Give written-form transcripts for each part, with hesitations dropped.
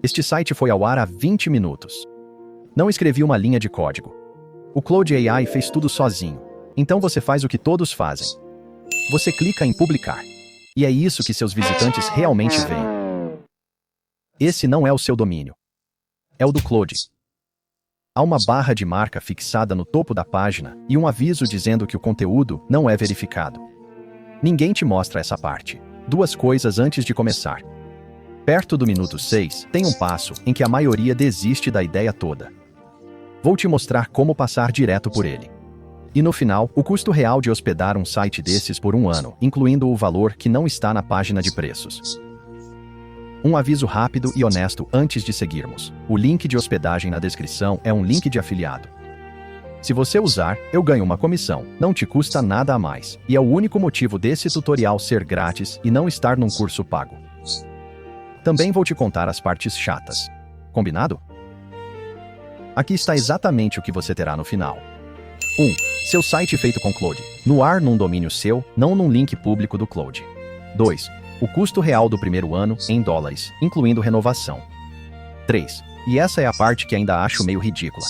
Este site foi ao ar há 20 minutos. Não escrevi uma linha de código. O Claude AI fez tudo sozinho. Então você faz o que todos fazem. Você clica em publicar. E é isso que seus visitantes realmente veem. Esse não é o seu domínio. É o do Claude. Há uma barra de marca fixada no topo da página e um aviso dizendo que o conteúdo não é verificado. Ninguém te mostra essa parte. Duas coisas antes de começar. Perto do minuto 6, tem um passo em que a maioria desiste da ideia toda. Vou te mostrar como passar direto por ele. E no final, o custo real de hospedar um site desses por um ano, incluindo o valor que não está na página de preços. Um aviso rápido e honesto antes de seguirmos. O link de hospedagem na descrição é um link de afiliado. Se você usar, eu ganho uma comissão, não te custa nada a mais, e é o único motivo desse tutorial ser grátis e não estar num curso pago. Também vou te contar as partes chatas. Combinado? Aqui está exatamente o que você terá no final. 1. Seu site feito com Claude. No ar num domínio seu, não num link público do Claude. 2. O custo real do primeiro ano, em dólares, incluindo renovação. 3. E essa é a parte que ainda acho meio ridícula.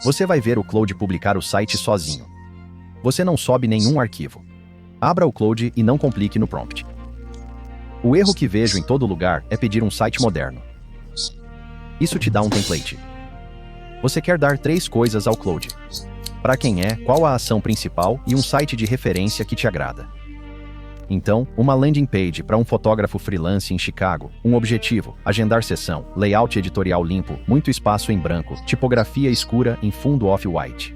Você vai ver o Claude publicar o site sozinho. Você não sobe nenhum arquivo. Abra o Claude e não complique no prompt. O erro que vejo em todo lugar é pedir um site moderno. Isso te dá um template. Você quer dar 3 coisas ao Claude. Para quem é, qual a ação principal e um site de referência que te agrada. Então, uma landing page para um fotógrafo freelance em Chicago, um objetivo, agendar sessão, layout editorial limpo, muito espaço em branco, tipografia escura em fundo off-white.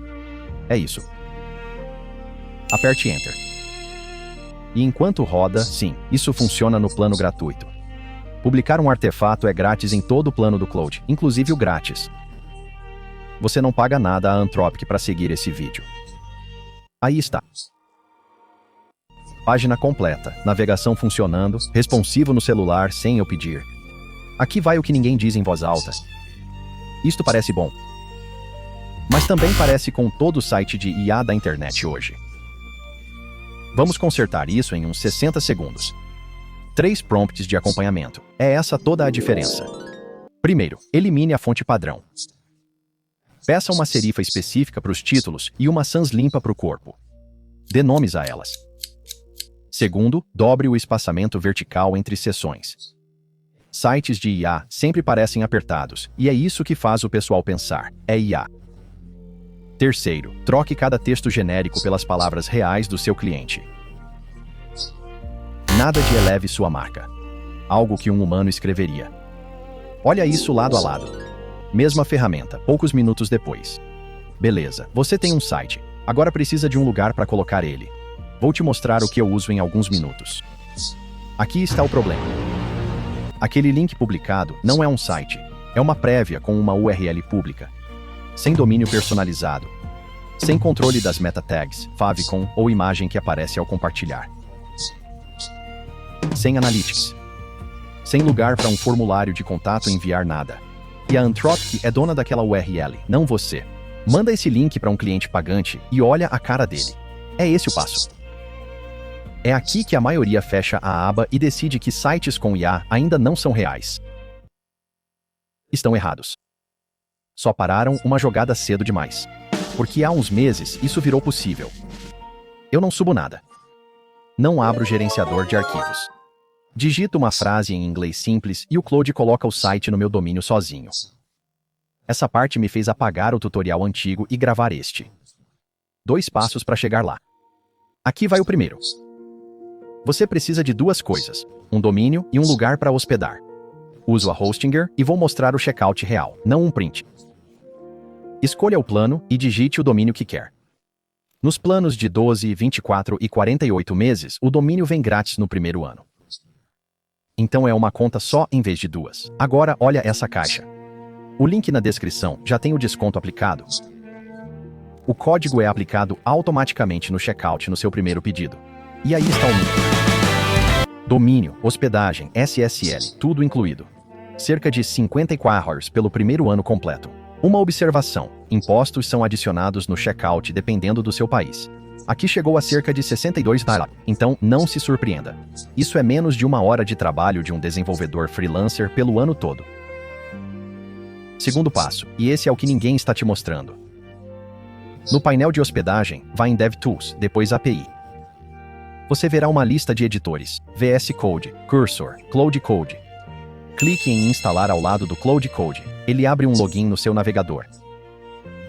É isso. Aperte Enter. E enquanto roda, sim, isso funciona no plano gratuito. Publicar um artefato é grátis em todo o plano do Claude, inclusive o grátis. Você não paga nada à Anthropic para seguir esse vídeo. Aí está. Página completa, navegação funcionando, responsivo no celular sem eu pedir. Aqui vai o que ninguém diz em voz alta. Isto parece bom. Mas também parece com todo o site de IA da internet hoje. Vamos consertar isso em uns 60 segundos. 3 prompts de acompanhamento. É essa toda a diferença. Primeiro, elimine a fonte padrão. Peça uma serifa específica para os títulos e uma sans limpa para o corpo. Dê nomes a elas. Segundo, dobre o espaçamento vertical entre seções. Sites de IA sempre parecem apertados, e é isso que faz o pessoal pensar, é IA. Terceiro, troque cada texto genérico pelas palavras reais do seu cliente. Nada de eleve sua marca. Algo que um humano escreveria. Olha isso lado a lado. Mesma ferramenta, poucos minutos depois. Beleza, você tem um site. Agora precisa de um lugar para colocar ele. Vou te mostrar o que eu uso em alguns minutos. Aqui está o problema. Aquele link publicado não é um site. É uma prévia com uma URL pública. Sem domínio personalizado. Sem controle das meta tags, favicon ou imagem que aparece ao compartilhar. Sem analytics. Sem lugar para um formulário de contato enviar nada. E a Anthropic é dona daquela URL, não você. Manda esse link para um cliente pagante e olha a cara dele. É esse o passo. É aqui que a maioria fecha a aba e decide que sites com IA ainda não são reais. Estão errados. Só pararam uma jogada cedo demais. Porque há uns meses isso virou possível. Eu não subo nada. Não abro gerenciador de arquivos. Digito uma frase em inglês simples e o Claude coloca o site no meu domínio sozinho. Essa parte me fez apagar o tutorial antigo e gravar este. 2 passos para chegar lá. Aqui vai o primeiro. Você precisa de 2 coisas, um domínio e um lugar para hospedar. Uso a Hostinger e vou mostrar o checkout real, não um print. Escolha o plano e digite o domínio que quer. Nos planos de 12, 24 e 48 meses, o domínio vem grátis no primeiro ano. Então é uma conta só em vez de 2. Agora olha essa caixa. O link na descrição já tem o desconto aplicado. O código é aplicado automaticamente no checkout no seu primeiro pedido. E aí está o link. Domínio, hospedagem, SSL, tudo incluído. Cerca de 54 € pelo primeiro ano completo. Uma observação: impostos são adicionados no checkout dependendo do seu país. Aqui chegou a cerca de 62 $, então não se surpreenda. Isso é menos de 1 hora de trabalho de um desenvolvedor freelancer pelo ano todo. Segundo passo, e esse é o que ninguém está te mostrando. No painel de hospedagem, vá em DevTools, depois API. Você verá uma lista de editores, VS Code, Cursor, Cloud Code. Clique em instalar ao lado do Cloud Code. Ele abre um login no seu navegador.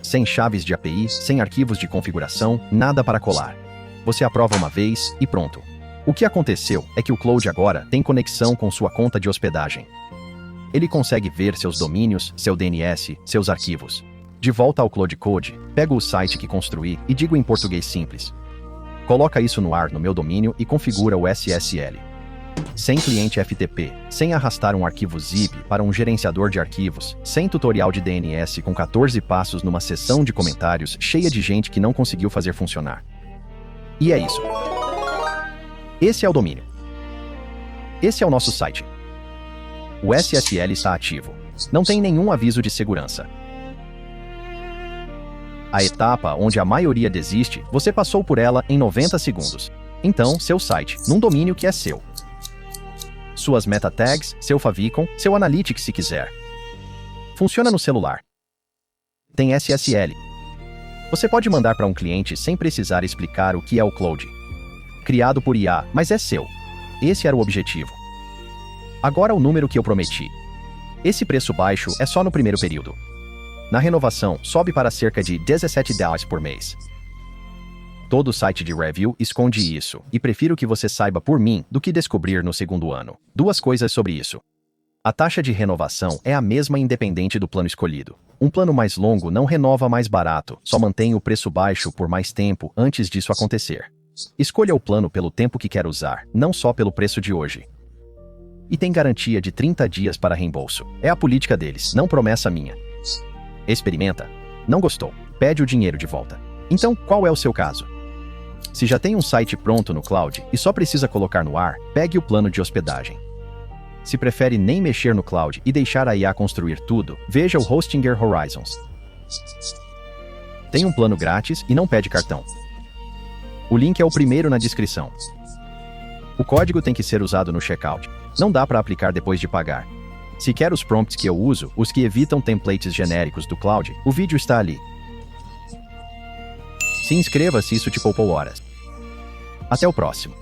Sem chaves de API, sem arquivos de configuração, nada para colar. Você aprova uma vez e pronto. O que aconteceu é que o Cloud agora tem conexão com sua conta de hospedagem. Ele consegue ver seus domínios, seu DNS, seus arquivos. De volta ao Cloud Code, pego o site que construí e digo em português simples. Coloca isso no ar no meu domínio e configura o SSL. Sem cliente FTP, sem arrastar um arquivo zip para um gerenciador de arquivos, sem tutorial de DNS com 14 passos numa seção de comentários cheia de gente que não conseguiu fazer funcionar. E é isso. Esse é o domínio. Esse é o nosso site. O SSL está ativo. Não tem nenhum aviso de segurança. A etapa onde a maioria desiste, você passou por ela em 90 segundos. Então, seu site, num domínio que é seu. Suas meta tags, seu favicon, seu analytics se quiser. Funciona no celular. Tem SSL. Você pode mandar para um cliente sem precisar explicar o que é o Cloud. Criado por IA, mas é seu. Esse era o objetivo. Agora o número que eu prometi. Esse preço baixo é só no primeiro período. Na renovação, sobe para cerca de $17 por mês. Todo site de review esconde isso, e prefiro que você saiba por mim do que descobrir no segundo ano. Duas coisas sobre isso. A taxa de renovação é a mesma independente do plano escolhido. Um plano mais longo não renova mais barato, só mantém o preço baixo por mais tempo antes disso acontecer. Escolha o plano pelo tempo que quer usar, não só pelo preço de hoje. E tem garantia de 30 dias para reembolso. É a política deles, não promessa minha. Experimenta. Não gostou? Pede o dinheiro de volta. Então, qual é o seu caso? Se já tem um site pronto no cloud e só precisa colocar no ar, pegue o plano de hospedagem. Se prefere nem mexer no cloud e deixar a IA construir tudo, veja o Hostinger Horizons. Tem um plano grátis e não pede cartão. O link é o primeiro na descrição. O código tem que ser usado no checkout. Não dá para aplicar depois de pagar. Se quer os prompts que eu uso, os que evitam templates genéricos do cloud, o vídeo está ali. Se inscreva se isso te poupou horas. Até o próximo.